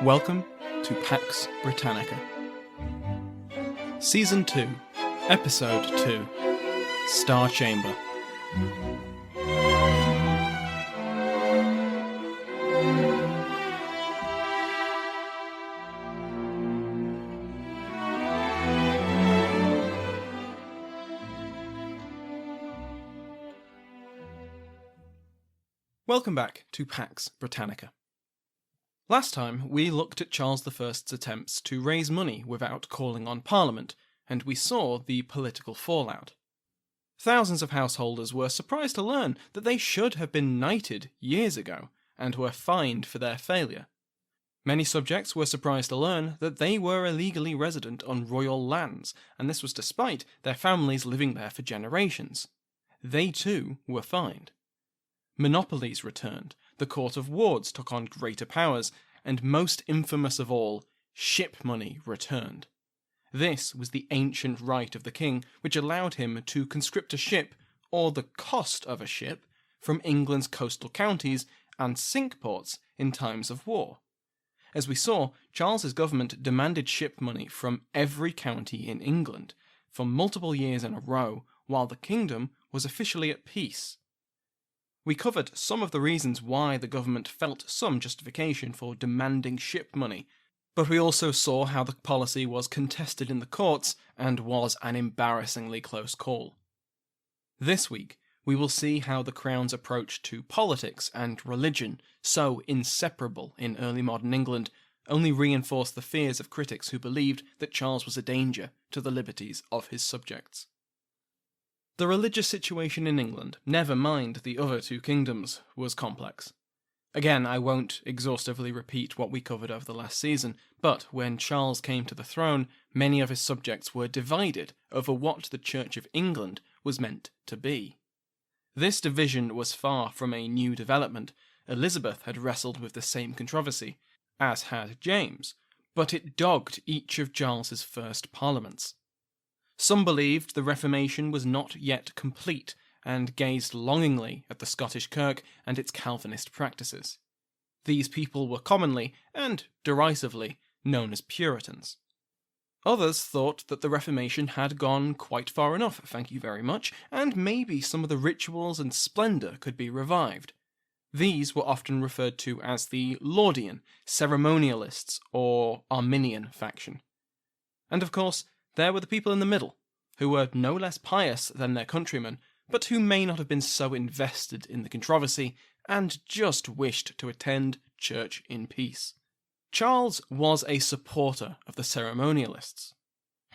Welcome to Pax Britannica. Season 2, Episode 2, Star Chamber. Welcome back to Pax Britannica. Last time, we looked at Charles I's attempts to raise money without calling on Parliament, and we saw the political fallout. Thousands of householders were surprised to learn that they should have been knighted years ago, and were fined for their failure. Many subjects were surprised to learn that they were illegally resident on royal lands, and this was despite their families living there for generations. They too were fined. Monopolies returned, the Court of Wards took on greater powers, and most infamous of all, ship money returned. This was the ancient right of the king, which allowed him to conscript a ship, or the cost of a ship, from England's coastal counties and sink ports in times of war. As we saw, Charles's government demanded ship money from every county in England, for multiple years in a row, while the kingdom was officially at peace. We covered some of the reasons why the government felt some justification for demanding ship money, but we also saw how the policy was contested in the courts and was an embarrassingly close call. This week, we will see how the Crown's approach to politics and religion, so inseparable in early modern England, only reinforced the fears of critics who believed that Charles was a danger to the liberties of his subjects. The religious situation in England, never mind the other two kingdoms, was complex. Again, I won't exhaustively repeat what we covered over the last season, but when Charles came to the throne, many of his subjects were divided over what the Church of England was meant to be. This division was far from a new development. Elizabeth had wrestled with the same controversy, as had James, but it dogged each of Charles's first parliaments. Some believed the Reformation was not yet complete, and gazed longingly at the Scottish Kirk and its Calvinist practices. These people were commonly, and derisively, known as Puritans. Others thought that the Reformation had gone quite far enough, thank you very much, and maybe some of the rituals and splendour could be revived. These were often referred to as the Laudian, Ceremonialists, or Arminian faction. And of course, there were the people in the middle, who were no less pious than their countrymen, but who may not have been so invested in the controversy, and just wished to attend church in peace. Charles was a supporter of the Ceremonialists.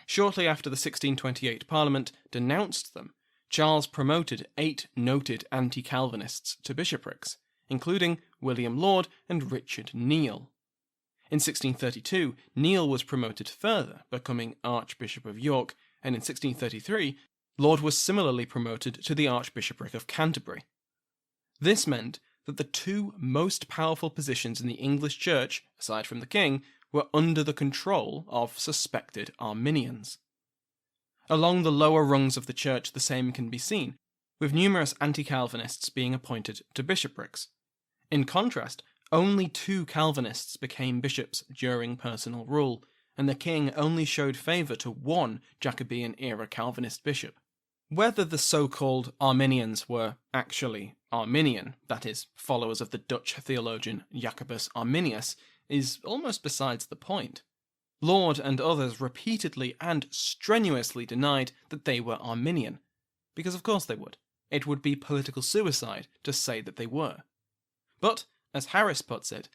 Shortly after the 1628 Parliament denounced them, Charles promoted 8 noted anti-Calvinists to bishoprics, including William Laud and Richard Neile. In 1632, Neile was promoted further, becoming Archbishop of York, and in 1633, Laud was similarly promoted to the Archbishopric of Canterbury. This meant that the two most powerful positions in the English Church, aside from the king, were under the control of suspected Arminians. Along the lower rungs of the Church the same can be seen, with numerous anti-Calvinists being appointed to bishoprics. In contrast, only 2 Calvinists became bishops during personal rule, and the king only showed favour to 1 Jacobean-era Calvinist bishop. Whether the so-called Arminians were actually Arminian, that is, followers of the Dutch theologian Jacobus Arminius, is almost besides the point. Laud and others repeatedly and strenuously denied that they were Arminian, because of course they would. It would be political suicide to say that they were. But, as Harris puts it,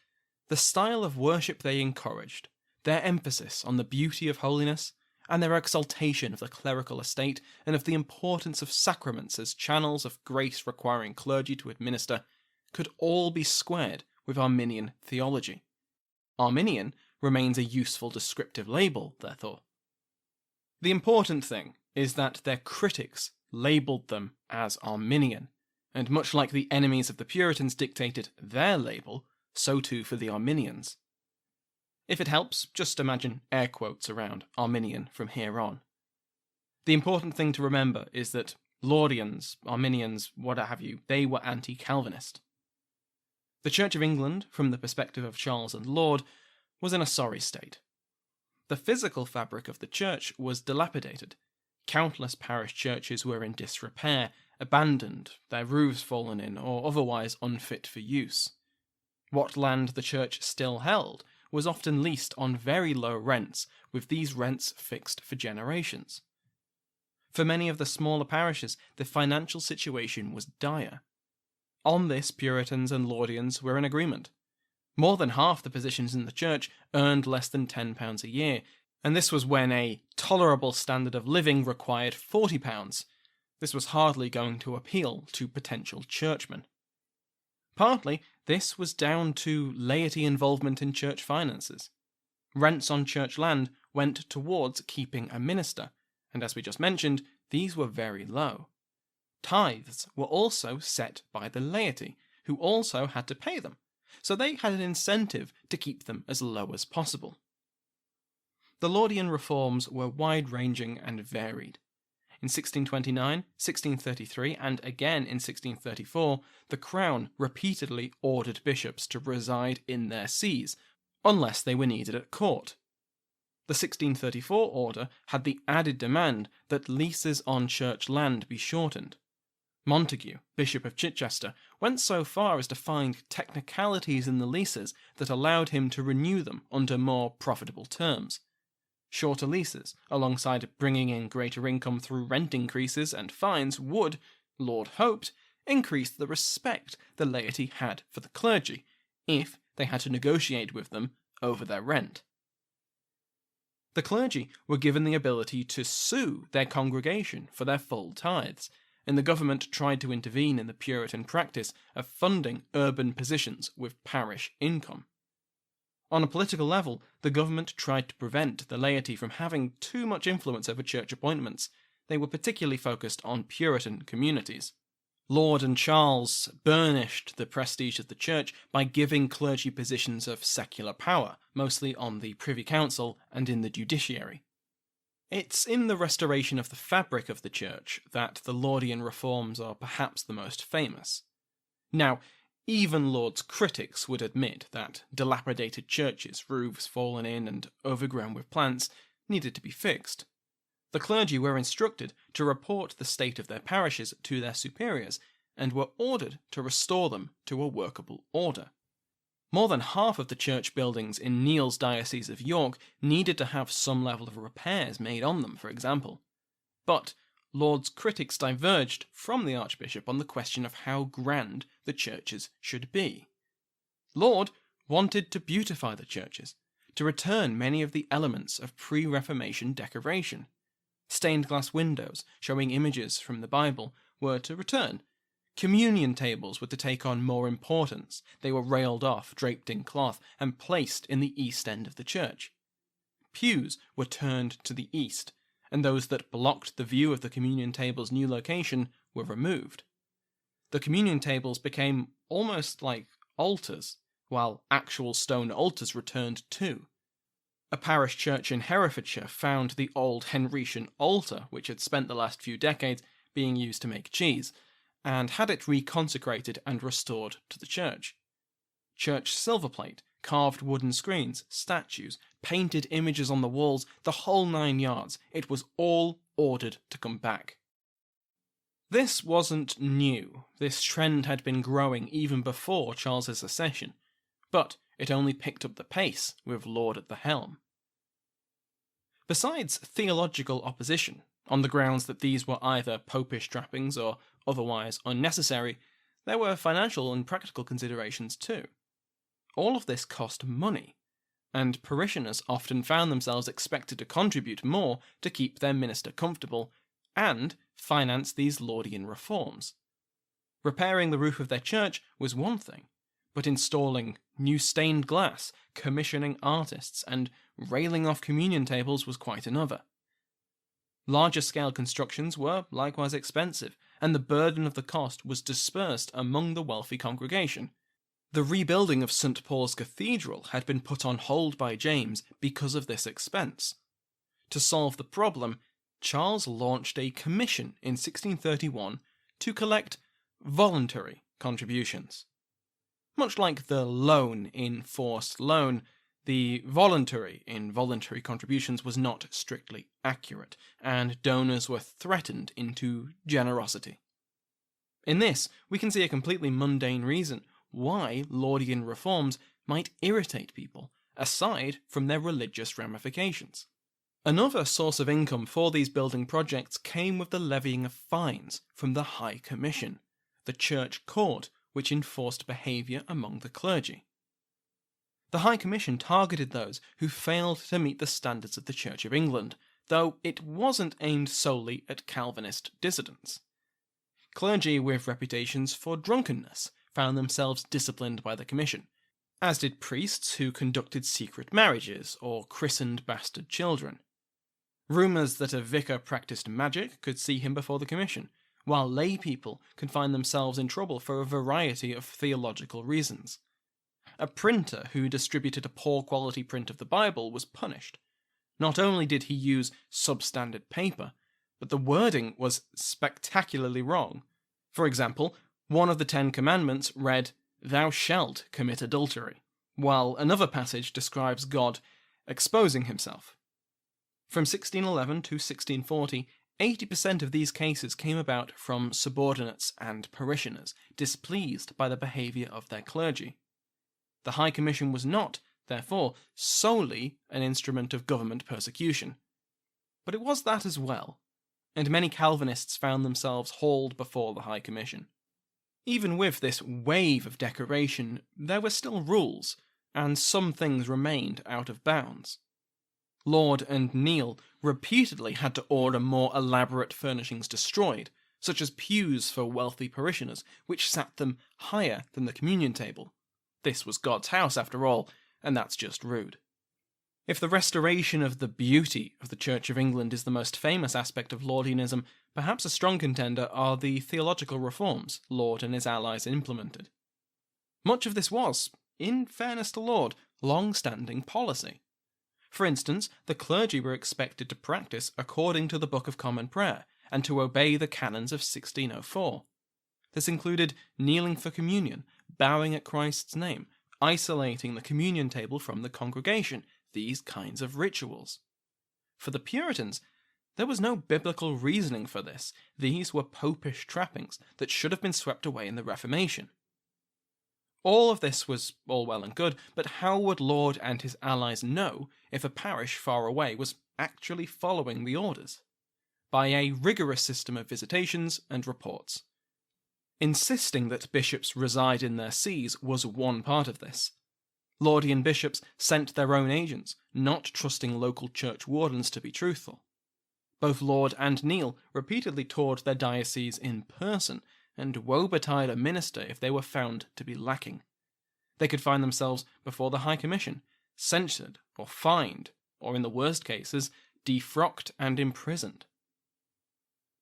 the style of worship they encouraged, their emphasis on the beauty of holiness, and their exaltation of the clerical estate and of the importance of sacraments as channels of grace requiring clergy to administer, could all be squared with Arminian theology. Arminian remains a useful descriptive label, therefore. The important thing is that their critics labelled them as Arminian, and much like the enemies of the Puritans dictated their label, so too for the Arminians. If it helps, just imagine air quotes around Arminian from here on. The important thing to remember is that Laudians, Arminians, what have you, they were anti-Calvinist. The Church of England, from the perspective of Charles and Laud, was in a sorry state. The physical fabric of the church was dilapidated. Countless parish churches were in disrepair, abandoned, their roofs fallen in, or otherwise unfit for use. What land the church still held was often leased on very low rents, with these rents fixed for generations. For many of the smaller parishes, the financial situation was dire. On this, Puritans and Laudians were in agreement. More than half the positions in the church earned less than £10 a year, and this was when a tolerable standard of living required £40. This was hardly going to appeal to potential churchmen. Partly, this was down to laity involvement in church finances. Rents on church land went towards keeping a minister, and as we just mentioned, these were very low. Tithes were also set by the laity, who also had to pay them, so they had an incentive to keep them as low as possible. The Laudian reforms were wide-ranging and varied. In 1629, 1633, and again in 1634, the Crown repeatedly ordered bishops to reside in their sees, unless they were needed at court. The 1634 order had the added demand that leases on church land be shortened. Montague, Bishop of Chichester, went so far as to find technicalities in the leases that allowed him to renew them under more profitable terms. Shorter leases, alongside bringing in greater income through rent increases and fines, would, Laud hoped, increase the respect the laity had for the clergy, if they had to negotiate with them over their rent. The clergy were given the ability to sue their congregation for their full tithes, and the government tried to intervene in the Puritan practice of funding urban positions with parish income. On a political level, the government tried to prevent the laity from having too much influence over church appointments. They were particularly focused on Puritan communities. Laud and Charles burnished the prestige of the church by giving clergy positions of secular power, mostly on the Privy Council and in the judiciary. It's in the restoration of the fabric of the church that the Laudian reforms are perhaps the most famous. Now, even Laud's critics would admit that dilapidated churches, roofs fallen in and overgrown with plants, needed to be fixed. The clergy were instructed to report the state of their parishes to their superiors, and were ordered to restore them to a workable order. More than half of the church buildings in Neil's Diocese of York needed to have some level of repairs made on them, for example. But Laud's critics diverged from the Archbishop on the question of how grand the churches should be. Laud wanted to beautify the churches, to return many of the elements of pre-Reformation decoration. Stained glass windows showing images from the Bible were to return. Communion tables were to take on more importance. They were railed off, draped in cloth, and placed in the east end of the church. Pews were turned to the east, and those that blocked the view of the communion table's new location were removed. The communion tables became almost like altars, while actual stone altars returned too. A parish church in Herefordshire found the old Henrician altar, which had spent the last few decades being used to make cheese, and had it reconsecrated and restored to the church. Church silverplate, carved wooden screens, statues, painted images on the walls, the whole 9 yards. It was all ordered to come back. This wasn't new. This trend had been growing even before Charles's accession, but it only picked up the pace with Laud at the helm. Besides theological opposition, on the grounds that these were either popish trappings or otherwise unnecessary, there were financial and practical considerations too. All of this cost money, and parishioners often found themselves expected to contribute more to keep their minister comfortable and finance these Laudian reforms. Repairing the roof of their church was one thing, but installing new stained glass, commissioning artists, and railing off communion tables was quite another. Larger-scale constructions were likewise expensive, and the burden of the cost was dispersed among the wealthy congregation. The rebuilding of St. Paul's Cathedral had been put on hold by James because of this expense. To solve the problem, Charles launched a commission in 1631 to collect voluntary contributions. Much like the loan in forced loan, The voluntary involuntary contributions was not strictly accurate, and donors were threatened into generosity. In this, we can see a completely mundane reason why Laudian reforms might irritate people, aside from their religious ramifications. Another source of income for these building projects came with the levying of fines from the High Commission, the church court which enforced behaviour among the clergy. The High Commission targeted those who failed to meet the standards of the Church of England, though it wasn't aimed solely at Calvinist dissidents. Clergy with reputations for drunkenness found themselves disciplined by the Commission, as did priests who conducted secret marriages or christened bastard children. Rumours that a vicar practiced magic could see him before the Commission, while lay people could find themselves in trouble for a variety of theological reasons. A printer who distributed a poor quality print of the Bible was punished. Not only did he use substandard paper, but the wording was spectacularly wrong. For example, one of the 10 Commandments read, "Thou shalt commit adultery," while another passage describes God exposing himself. From 1611 to 1640, 80% of these cases came about from subordinates and parishioners displeased by the behaviour of their clergy. The High Commission was not, therefore, solely an instrument of government persecution. But it was that as well, and many Calvinists found themselves hauled before the High Commission. Even with this wave of decoration, there were still rules, and some things remained out of bounds. Laud and Neil repeatedly had to order more elaborate furnishings destroyed, such as pews for wealthy parishioners, which sat them higher than the communion table. This was God's house, after all, and that's just rude. If the restoration of the beauty of the Church of England is the most famous aspect of Laudianism, perhaps a strong contender are the theological reforms Laud and his allies implemented. Much of this was, in fairness to Laud, long-standing policy. For instance, the clergy were expected to practice according to the Book of Common Prayer and to obey the canons of 1604. This included kneeling for communion, bowing at Christ's name, isolating the communion table from the congregation, these kinds of rituals. For the Puritans, there was no biblical reasoning for this. These were popish trappings that should have been swept away in the Reformation. All of this was all well and good, but how would Laud and his allies know if a parish far away was actually following the orders? By a rigorous system of visitations and reports. Insisting that bishops reside in their sees was one part of this. Laudian bishops sent their own agents, not trusting local church wardens to be truthful. Both Laud and Neil repeatedly toured their dioceses in person, and woe betide a minister if they were found to be lacking. They could find themselves before the High Commission, censured or fined, or in the worst cases, defrocked and imprisoned.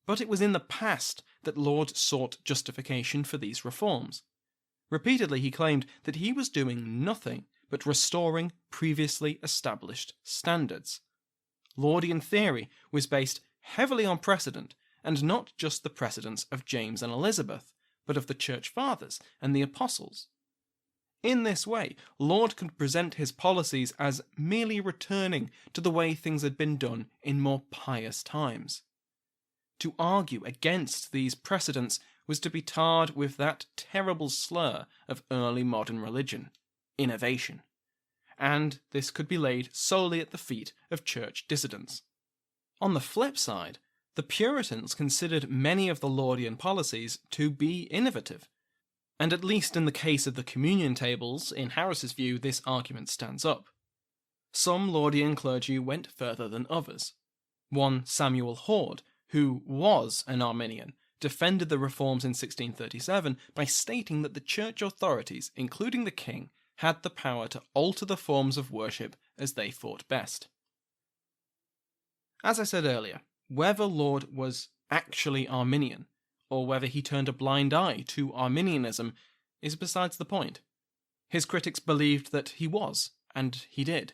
But it was in the past that Laud sought justification for these reforms. Repeatedly he claimed that he was doing nothing but restoring previously established standards. Laudian theory was based heavily on precedent, and not just the precedents of James and Elizabeth, but of the Church Fathers and the Apostles. In this way, Laud could present his policies as merely returning to the way things had been done in more pious times. To argue against these precedents was to be tarred with that terrible slur of early modern religion, innovation, and this could be laid solely at the feet of church dissidents. On the flip side, the Puritans considered many of the Laudian policies to be innovative, and at least in the case of the communion tables, in Harris's view, this argument stands up. Some Laudian clergy went further than others. One Samuel Hord, who was an Arminian, defended the reforms in 1637 by stating that the church authorities, including the king, had the power to alter the forms of worship as they thought best. As I said earlier, whether Laud was actually Arminian, or whether he turned a blind eye to Arminianism, is besides the point. His critics believed that he was, and he did.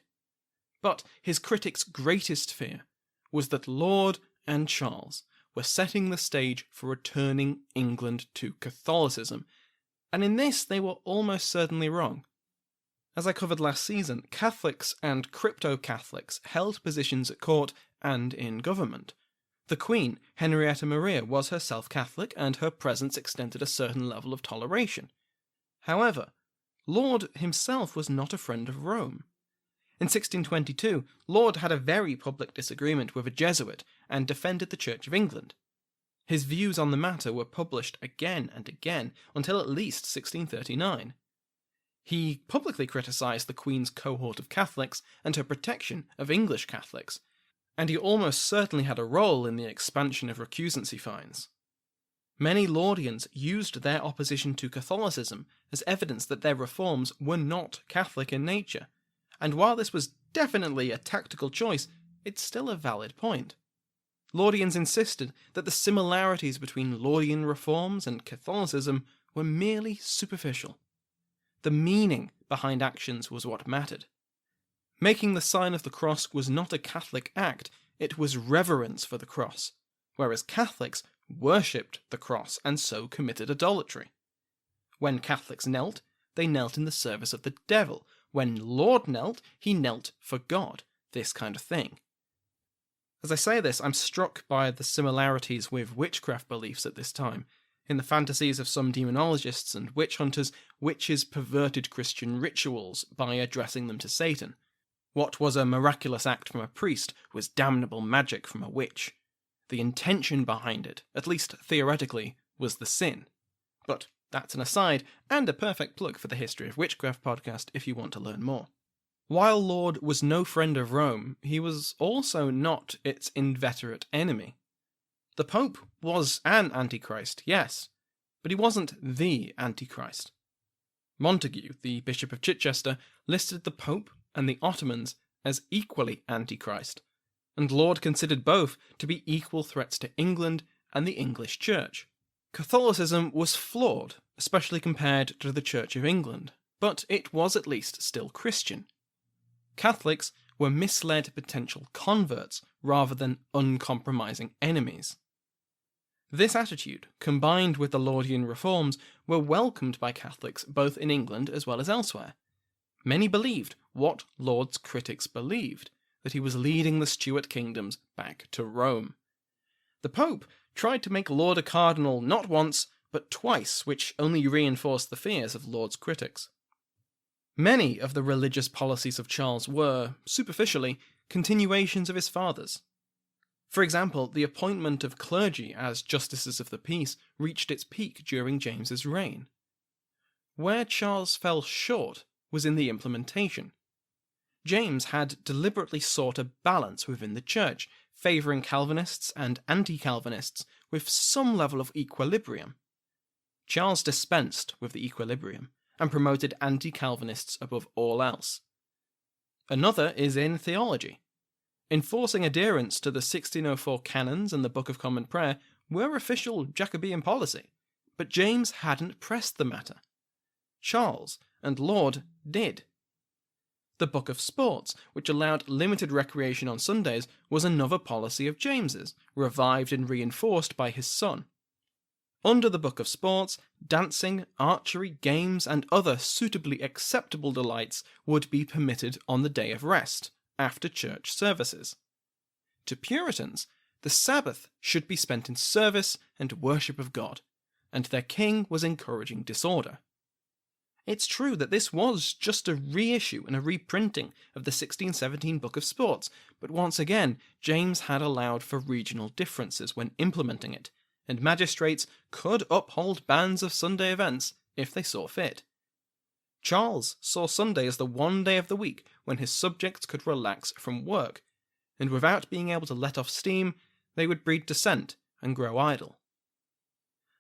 But his critics' greatest fear was that Laud and Charles were setting the stage for returning England to Catholicism, and in this they were almost certainly wrong. As I covered last season, Catholics and crypto-Catholics held positions at court and in government. The Queen, Henrietta Maria, was herself Catholic, and her presence extended a certain level of toleration. However, Laud himself was not a friend of Rome. In 1622, Laud had a very public disagreement with a Jesuit and defended the Church of England. His views on the matter were published again and again until at least 1639. He publicly criticised the Queen's cohort of Catholics and her protection of English Catholics, and he almost certainly had a role in the expansion of recusancy fines. Many Laudians used their opposition to Catholicism as evidence that their reforms were not Catholic in nature, and while this was definitely a tactical choice, it's still a valid point. Laudians insisted that the similarities between Laudian reforms and Catholicism were merely superficial. The meaning behind actions was what mattered. Making the sign of the cross was not a Catholic act, it was reverence for the cross, whereas Catholics worshipped the cross and so committed idolatry. When Catholics knelt, they knelt in the service of the devil. When Laud knelt, he knelt for God, this kind of thing. As I say this, I'm struck by the similarities with witchcraft beliefs at this time. In the fantasies of some demonologists and witch hunters, witches perverted Christian rituals by addressing them to Satan. What was a miraculous act from a priest was damnable magic from a witch. The intention behind it, at least theoretically, was the sin. But that's an aside, and a perfect plug for the History of Witchcraft podcast if you want to learn more. While Laud was no friend of Rome, he was also not its inveterate enemy. The Pope was an Antichrist, yes, but he wasn't the Antichrist. Montague, the Bishop of Chichester, listed the Pope and the Ottomans as equally Antichrist, and Laud considered both to be equal threats to England and the English Church. Catholicism was flawed, especially compared to the Church of England, but it was at least still Christian. Catholics were misled potential converts rather than uncompromising enemies. This attitude, combined with the Laudian reforms, were welcomed by Catholics both in England as well as elsewhere. Many believed what Laud's critics believed, that he was leading the Stuart kingdoms back to Rome. The Pope tried to make Laud a cardinal not once, but twice, which only reinforced the fears of Laud's critics. Many of the religious policies of Charles were, superficially, continuations of his father's. For example, the appointment of clergy as justices of the peace reached its peak during James's reign. Where Charles fell short was in the implementation. James had deliberately sought a balance within the Church, favouring Calvinists and anti-Calvinists with some level of equilibrium. Charles dispensed with the equilibrium and promoted anti-Calvinists above all else. Another is in theology. Enforcing adherence to the 1604 canons and the Book of Common Prayer were official Jacobean policy, but James hadn't pressed the matter. Charles and Laud did. The Book of Sports, which allowed limited recreation on Sundays, was another policy of James's, revived and reinforced by his son. Under the Book of Sports, dancing, archery, games, and other suitably acceptable delights would be permitted on the day of rest, after church services. To Puritans, the Sabbath should be spent in service and worship of God, and their king was encouraging disorder. It's true that this was just a reissue and a reprinting of the 1617 Book of Sports, but once again, James had allowed for regional differences when implementing it, and magistrates could uphold bans of Sunday events if they saw fit. Charles saw Sunday as the one day of the week when his subjects could relax from work, and without being able to let off steam, they would breed dissent and grow idle.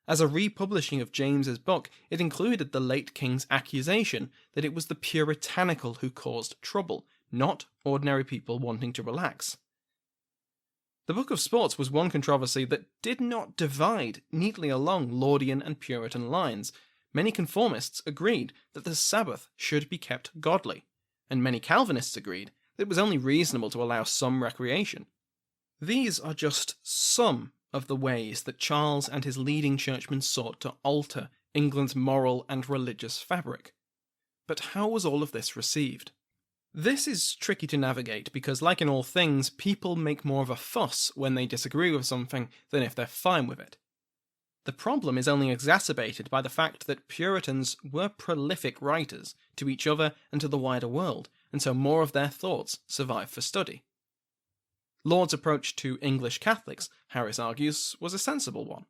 As a republishing of James's book, it included the late king's accusation that it was the puritanical who caused trouble, not ordinary people wanting to relax. The Book of Sports was one controversy that did not divide neatly along Laudian and Puritan lines. Many conformists agreed that the Sabbath should be kept godly, and many Calvinists agreed that it was only reasonable to allow some recreation. These are just some of the ways that Charles and his leading churchmen sought to alter England's moral and religious fabric. But how was all of this received? This is tricky to navigate because, like in all things, people make more of a fuss when they disagree with something than if they're fine with it. The problem is only exacerbated by the fact that Puritans were prolific writers to each other and to the wider world, and so more of their thoughts survive for study. Laud's approach to English Catholics, Harris argues, was a sensible one.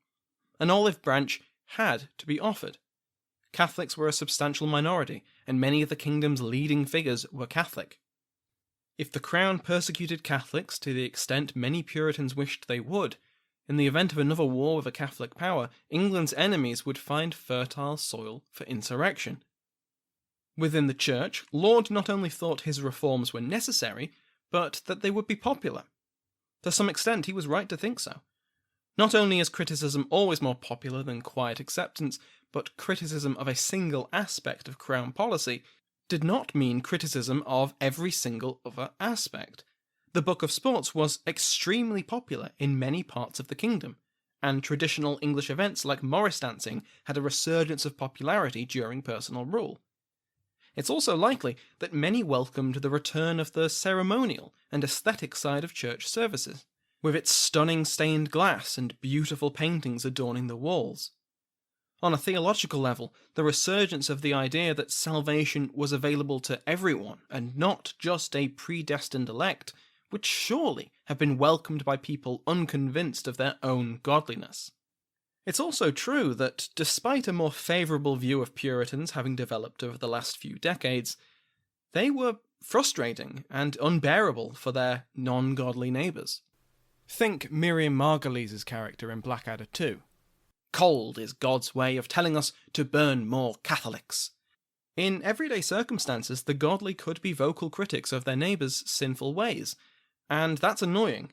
An olive branch had to be offered. Catholics were a substantial minority, and many of the kingdom's leading figures were Catholic. If the Crown persecuted Catholics to the extent many Puritans wished they would, in the event of another war with a Catholic power, England's enemies would find fertile soil for insurrection. Within the Church, Laud not only thought his reforms were necessary, but that they would be popular. To some extent, he was right to think so. Not only is criticism always more popular than quiet acceptance, but criticism of a single aspect of Crown policy did not mean criticism of every single other aspect. The Book of Sports was extremely popular in many parts of the kingdom, and traditional English events like Morris dancing had a resurgence of popularity during personal rule. It's also likely that many welcomed the return of the ceremonial and aesthetic side of church services, with its stunning stained glass and beautiful paintings adorning the walls. On a theological level, the resurgence of the idea that salvation was available to everyone and not just a predestined elect would surely have been welcomed by people unconvinced of their own godliness. It's also true that, despite a more favourable view of Puritans having developed over the last few decades, they were frustrating and unbearable for their non-godly neighbours. Think Miriam Margolyes's character in Blackadder 2. Cold is God's way of telling us to burn more Catholics. In everyday circumstances, the godly could be vocal critics of their neighbours' sinful ways, and that's annoying.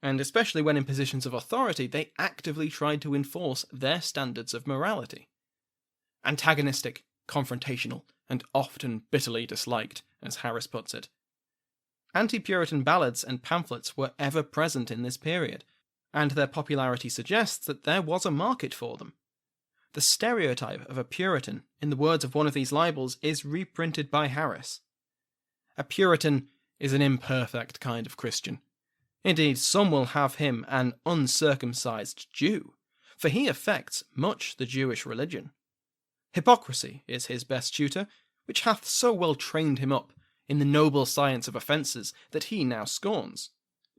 And especially when in positions of authority, they actively tried to enforce their standards of morality. Antagonistic, confrontational, and often bitterly disliked, as Harris puts it. Anti-Puritan ballads and pamphlets were ever present in this period, and their popularity suggests that there was a market for them. The stereotype of a Puritan, in the words of one of these libels, is reprinted by Harris. A Puritan is an imperfect kind of Christian. Indeed, some will have him an uncircumcised Jew, for he affects much the Jewish religion. Hypocrisy is his best tutor, which hath so well trained him up in the noble science of offences that he now scorns.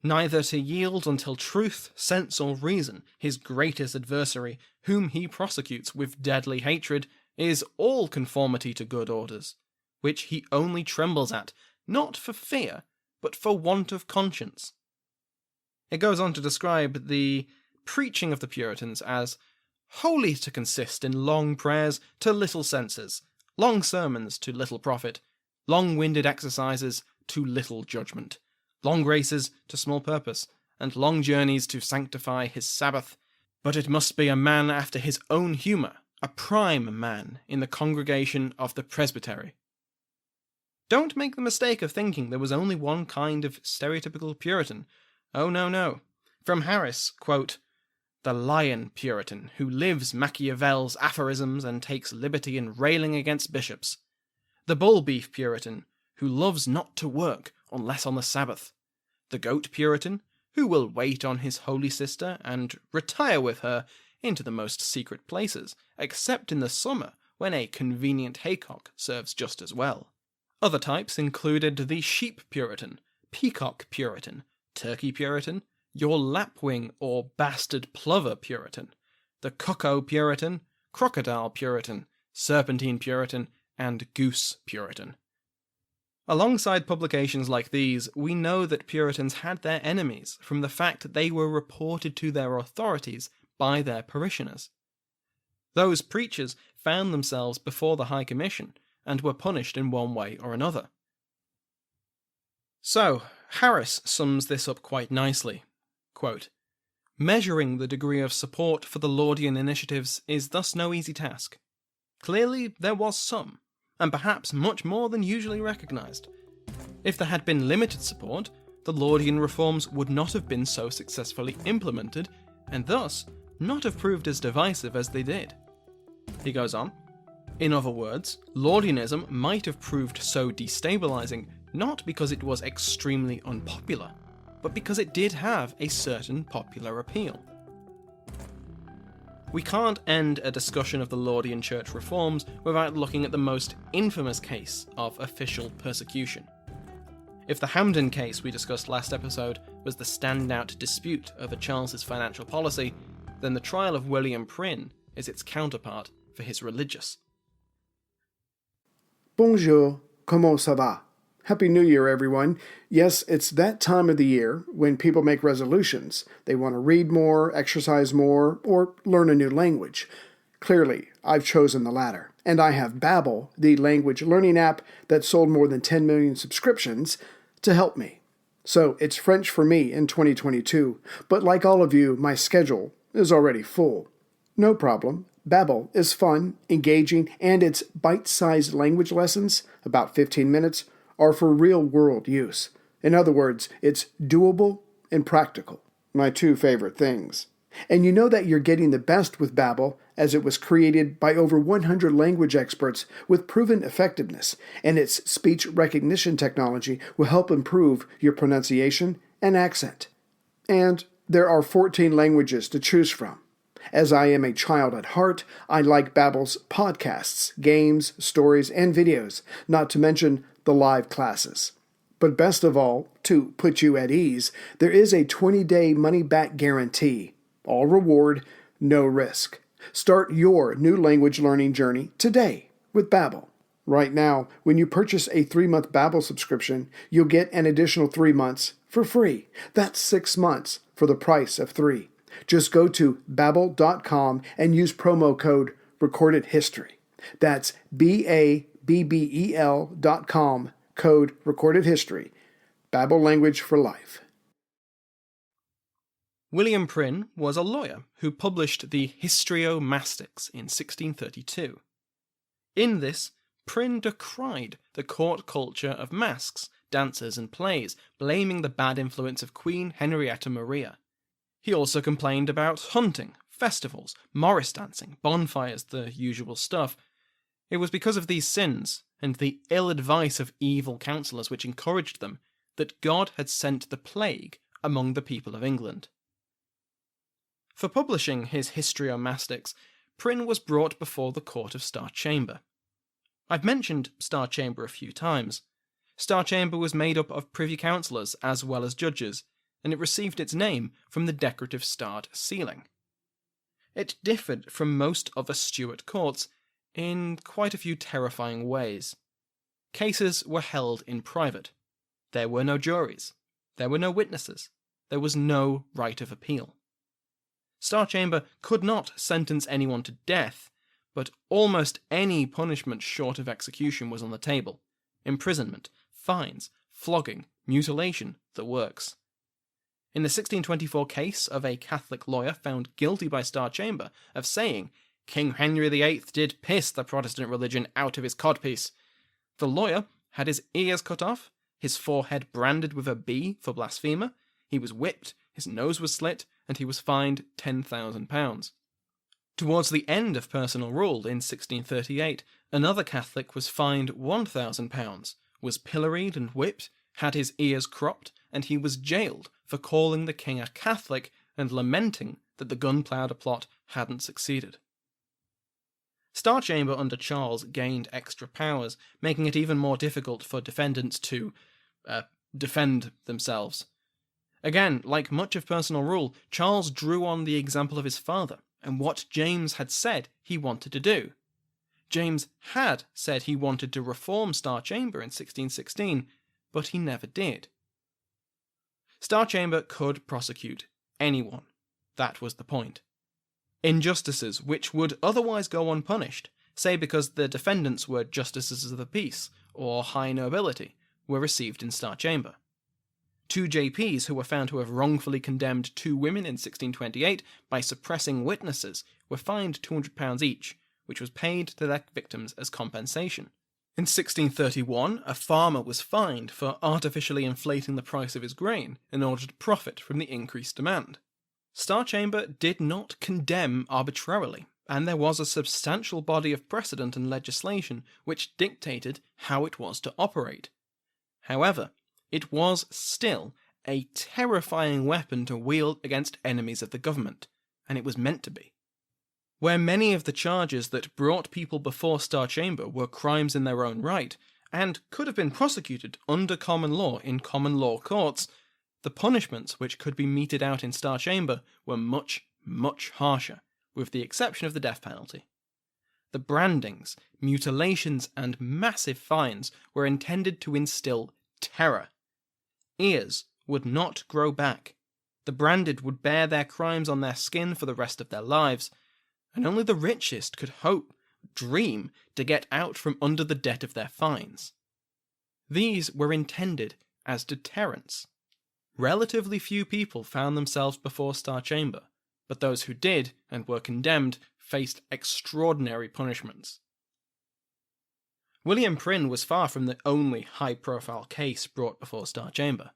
Neither to yield until truth, sense, or reason, his greatest adversary, whom he prosecutes with deadly hatred, is all conformity to good orders, which he only trembles at, not for fear, but for want of conscience. It goes on to describe the preaching of the Puritans as wholly to consist in long prayers to little senses, long sermons to little profit, long-winded exercises to little judgment, long races to small purpose, and long journeys to sanctify his Sabbath. But it must be a man after his own humour, a prime man in the congregation of the presbytery. Don't make the mistake of thinking there was only one kind of stereotypical Puritan. Oh, no. From Harris, quote, "The lion Puritan, who lives Machiavel's aphorisms and takes liberty in railing against bishops. The bull-beef Puritan, who loves not to work unless on the Sabbath. The goat Puritan, who will wait on his holy sister and retire with her into the most secret places, except in the summer when a convenient haycock serves just as well." Other types included the sheep Puritan, peacock Puritan, turkey Puritan, your lapwing or bastard plover Puritan, the cuckoo Puritan, crocodile Puritan, serpentine Puritan, and goose Puritan. Alongside publications like these, we know that Puritans had their enemies from the fact that they were reported to their authorities by their parishioners. Those preachers found themselves before the High Commission and were punished in one way or another. So, Harris sums this up quite nicely. Quote, "Measuring the degree of support for the Laudian initiatives is thus no easy task. Clearly there was some, and perhaps much more than usually recognised. If there had been limited support, the Laudian reforms would not have been so successfully implemented, and thus not have proved as divisive as they did." He goes on, In other words, Laudianism might have proved so destabilizing not because it was extremely unpopular, but because it did have a certain popular appeal. We can't end a discussion of the Laudian Church reforms without looking at the most infamous case of official persecution. If the Hampden case we discussed last episode was the standout dispute over Charles's financial policy, then the trial of William Prynne is its counterpart for his religious. Bonjour, comment ça va? Happy New Year, everyone. Yes, it's that time of the year when people make resolutions. They want to read more, exercise more, or learn a new language. Clearly, I've chosen the latter. And I have Babbel, the language learning app that sold more than 10 million subscriptions, to help me. So it's French for me in 2022, but like all of you, my schedule is already full. No problem. Babbel is fun, engaging, and its bite-sized language lessons, about 15 minutes, are for real-world use. In other words, it's doable and practical. My two favorite things. And you know that you're getting the best with Babbel, as it was created by over 100 language experts with proven effectiveness, and its speech recognition technology will help improve your pronunciation and accent. And there are 14 languages to choose from. As I am a child at heart, I like Babbel's podcasts, games, stories, and videos, not to mention the live classes. But best of all, to put you at ease, there is a 20-day money-back guarantee. All reward, no risk. Start your new language learning journey today with Babbel. Right now, when you purchase a 3-month Babbel subscription, you'll get an additional 3 months for free. That's 6 months for the price of 3. Just go to Babbel.com and use promo code RecordedHistory. That's BABBEL.com, code RecordedHistory. Babbel language for life. William Prynne was a lawyer who published the Histrio-Mastics in 1632. In this, Prynne decried the court culture of masks, dances, and plays, blaming the bad influence of Queen Henrietta Maria. He also complained about hunting, festivals, morris dancing, bonfires, the usual stuff. It was because of these sins, and the ill advice of evil counsellors which encouraged them, that God had sent the plague among the people of England. For publishing his Histrio-Mastics, Prynne was brought before the court of Star Chamber. I've mentioned Star Chamber a few times. Star Chamber was made up of privy councillors as well as judges, and it received its name from the decorative starred ceiling. It differed from most other Stuart courts in quite a few terrifying ways. Cases were held in private. There were no juries. There were no witnesses. There was no right of appeal. Star Chamber could not sentence anyone to death, but almost any punishment short of execution was on the table. Imprisonment, fines, flogging, mutilation, the works. In the 1624 case of a Catholic lawyer found guilty by Star Chamber of saying, "King Henry VIII did piss the Protestant religion out of his codpiece," the lawyer had his ears cut off, his forehead branded with a B for blasphemer, he was whipped, his nose was slit, and he was fined £10,000. Towards the end of personal rule in 1638, another Catholic was fined £1,000, was pilloried and whipped, had his ears cropped, and he was jailed for calling the king a Catholic and lamenting that the gunpowder plot hadn't succeeded. Star Chamber under Charles gained extra powers, making it even more difficult for defendants to defend themselves. Again, like much of personal rule, Charles drew on the example of his father and what James had said he wanted to do. James had said he wanted to reform Star Chamber in 1616, but he never did. Star Chamber could prosecute anyone. That was the point. Injustices which would otherwise go unpunished, say because the defendants were justices of the peace or high nobility, were received in Star Chamber. 2 JPs who were found to have wrongfully condemned 2 women in 1628 by suppressing witnesses were fined £200 each, which was paid to their victims as compensation. In 1631, a farmer was fined for artificially inflating the price of his grain in order to profit from the increased demand. Star Chamber did not condemn arbitrarily. and there was a substantial body of precedent and legislation which dictated how it was to operate. However, it was still a terrifying weapon to wield against enemies of the government, and it was meant to be. Where many of the charges that brought people before Star Chamber were crimes in their own right, and could have been prosecuted under common law in common law courts, the punishments which could be meted out in Star Chamber were much, much harsher, with the exception of the death penalty. The brandings, mutilations, and massive fines were intended to instill terror. Ears would not grow back. The branded would bear their crimes on their skin for the rest of their lives, and only the richest could hope, dream, to get out from under the debt of their fines. These were intended as deterrents. Relatively few people found themselves before Star Chamber, but those who did and were condemned faced extraordinary punishments. William Prynne was far from the only high-profile case brought before Star Chamber.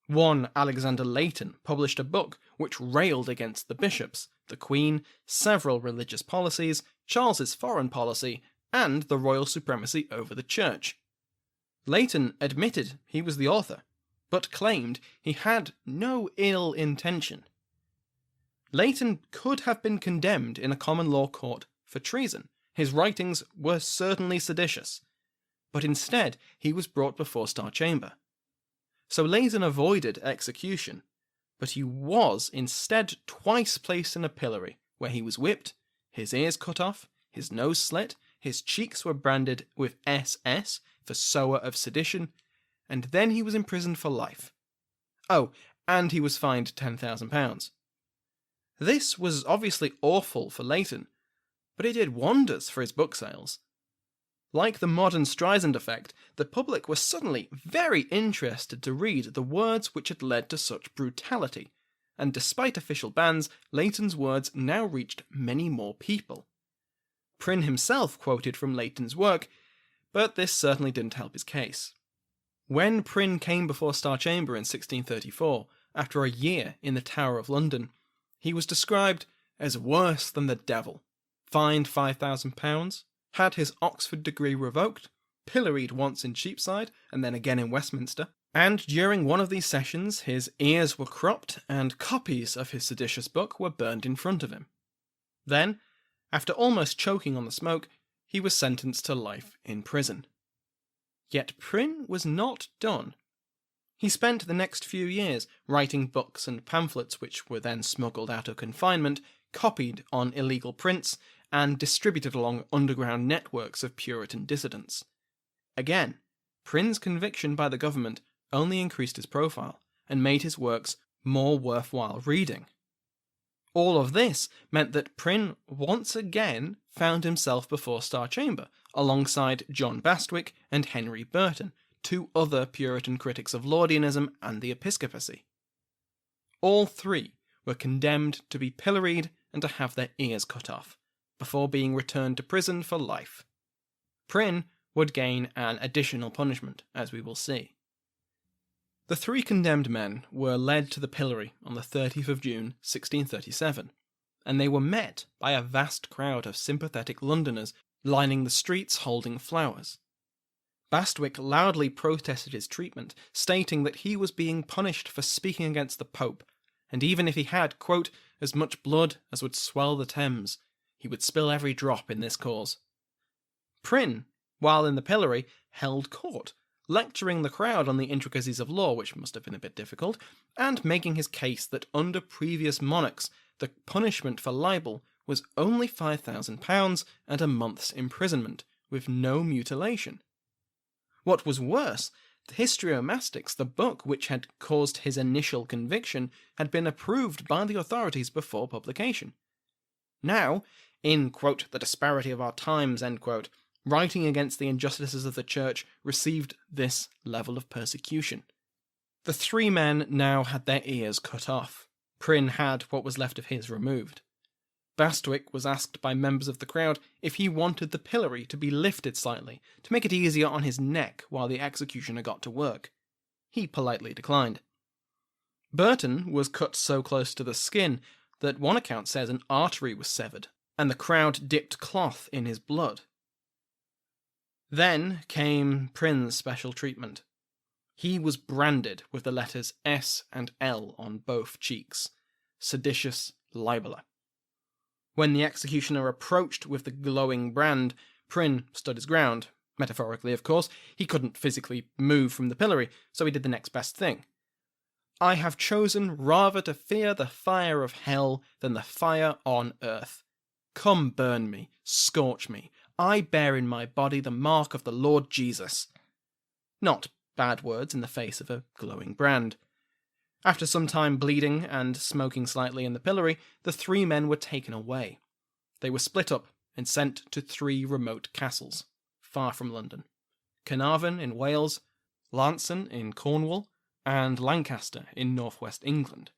One Alexander Leighton published a book which railed against the bishops, the Queen, several religious policies, Charles's foreign policy, and the royal supremacy over the Church. Leighton admitted he was the author, but claimed he had no ill intention. Leighton could have been condemned in a common law court for treason. His writings were certainly seditious, but instead he was brought before Star Chamber. So Leighton avoided execution, but he was instead twice placed in a pillory, where he was whipped, his ears cut off, his nose slit, his cheeks were branded with SS for sower of sedition, and then he was imprisoned for life. Oh, and he was fined £10,000. This was obviously awful for Leighton, but it did wonders for his book sales. Like the modern Streisand effect, the public were suddenly very interested to read the words which had led to such brutality, and despite official bans, Leighton's words now reached many more people. Prynne himself quoted from Leighton's work, but this certainly didn't help his case. When Prynne came before Star Chamber in 1634, after a year in the Tower of London, he was described as worse than the devil, fined £5,000, had his Oxford degree revoked, pilloried once in Cheapside and then again in Westminster, and during one of these sessions his ears were cropped and copies of his seditious book were burned in front of him. Then, after almost choking on the smoke, he was sentenced to life in prison. Yet Prynne was not done. He spent the next few years writing books and pamphlets which were then smuggled out of confinement, copied on illegal prints, and distributed along underground networks of Puritan dissidents. Again, Prynne's conviction by the government only increased his profile and made his works more worthwhile reading. All of this meant that Prynne once again found himself before Star Chamber, alongside John Bastwick and Henry Burton, two other Puritan critics of Laudianism and the episcopacy. All three were condemned to be pilloried and to have their ears cut off, before being returned to prison for life. Prynne would gain an additional punishment, as we will see. The three condemned men were led to the pillory on the 30th of June 1637, and they were met by a vast crowd of sympathetic Londoners lining the streets holding flowers. Bastwick loudly protested his treatment, stating that he was being punished for speaking against the Pope, and even if he had, quote, as much blood as would swell the Thames, he would spill every drop in this cause. Prynne, while in the pillory, held court, lecturing the crowd on the intricacies of law, which must have been a bit difficult, and making his case that under previous monarchs the punishment for libel was only £5,000 and a month's imprisonment, with no mutilation. What was worse, the Historiomastics, the book which had caused his initial conviction, had been approved by the authorities before publication. Now, in, quote, the disparity of our times, end quote, writing against the injustices of the Church received this level of persecution. The three men now had their ears cut off. Prynne had what was left of his removed. Bastwick was asked by members of the crowd if he wanted the pillory to be lifted slightly, to make it easier on his neck while the executioner got to work. He politely declined. Burton was cut so close to the skin that one account says an artery was severed, and the crowd dipped cloth in his blood. Then came Prynne's special treatment. He was branded with the letters S and L on both cheeks. Seditious libeller. When the executioner approached with the glowing brand, Prynne stood his ground. Metaphorically, of course. He couldn't physically move from the pillory, so he did the next best thing. I have chosen rather to fear the fire of hell than the fire on earth. Come burn me, scorch me. I bear in my body the mark of the Lord Jesus. Not bad words in the face of a glowing brand. After some time bleeding and smoking slightly in the pillory, the 3 men were taken away. They were split up and sent to 3 remote castles, far from London. Carnarvon in Wales, Launceston in Cornwall, and Lancaster in northwest England.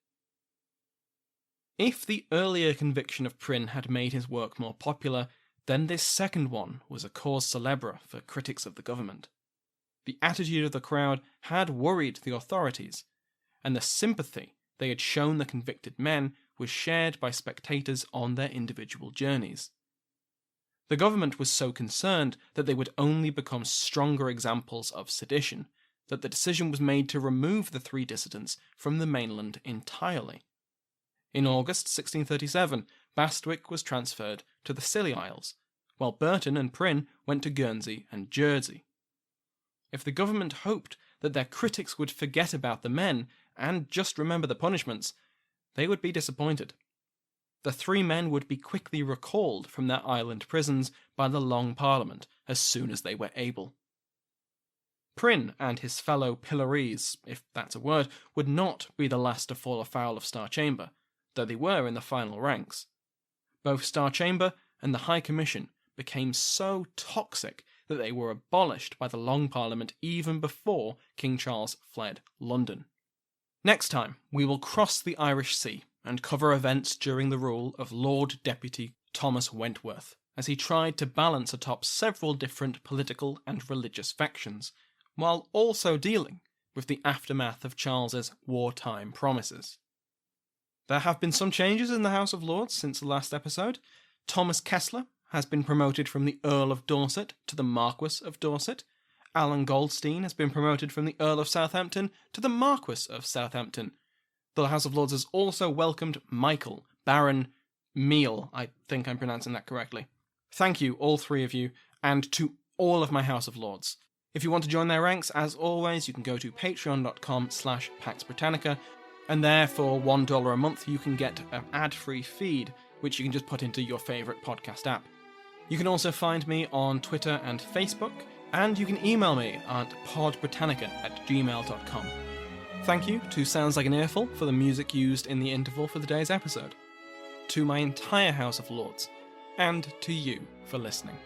If the earlier conviction of Prynne had made his work more popular, then this second one was a cause célèbre for critics of the government. The attitude of the crowd had worried the authorities, and the sympathy they had shown the convicted men was shared by spectators on their individual journeys. The government was so concerned that they would only become stronger examples of sedition, that the decision was made to remove the 3 dissidents from the mainland entirely. In August 1637, Bastwick was transferred to the Scilly Isles, while Burton and Prynne went to Guernsey and Jersey. If the government hoped that their critics would forget about the men and just remember the punishments, they would be disappointed. The 3 men would be quickly recalled from their island prisons by the Long Parliament as soon as they were able. Prynne and his fellow pillories, if that's a word, would not be the last to fall afoul of Star Chamber, though they were in the final ranks. Both Star Chamber and the High Commission became so toxic that they were abolished by the Long Parliament even before King Charles fled London. Next time, we will cross the Irish Sea and cover events during the rule of Lord Deputy Thomas Wentworth, as he tried to balance atop several different political and religious factions, while also dealing with the aftermath of Charles's wartime promises. There have been some changes in the House of Lords since the last episode. Thomas Kessler has been promoted from the Earl of Dorset to the Marquess of Dorset. Alan Goldstein has been promoted from the Earl of Southampton to the Marquess of Southampton. The House of Lords has also welcomed Michael, Baron Meal, I think I'm pronouncing that correctly. Thank you, all 3 of you, and to all of my House of Lords. If you want to join their ranks, as always, you can go to patreon.com/Pax Britannica, and there for $1 a month you can get an ad-free feed, which you can just put into your favourite podcast app. You can also find me on Twitter and Facebook, and you can email me at podbritannica@gmail.com. Thank you to Sounds Like an Earful for the music used in the interval for the day's episode, to my entire House of Lords, and to you for listening.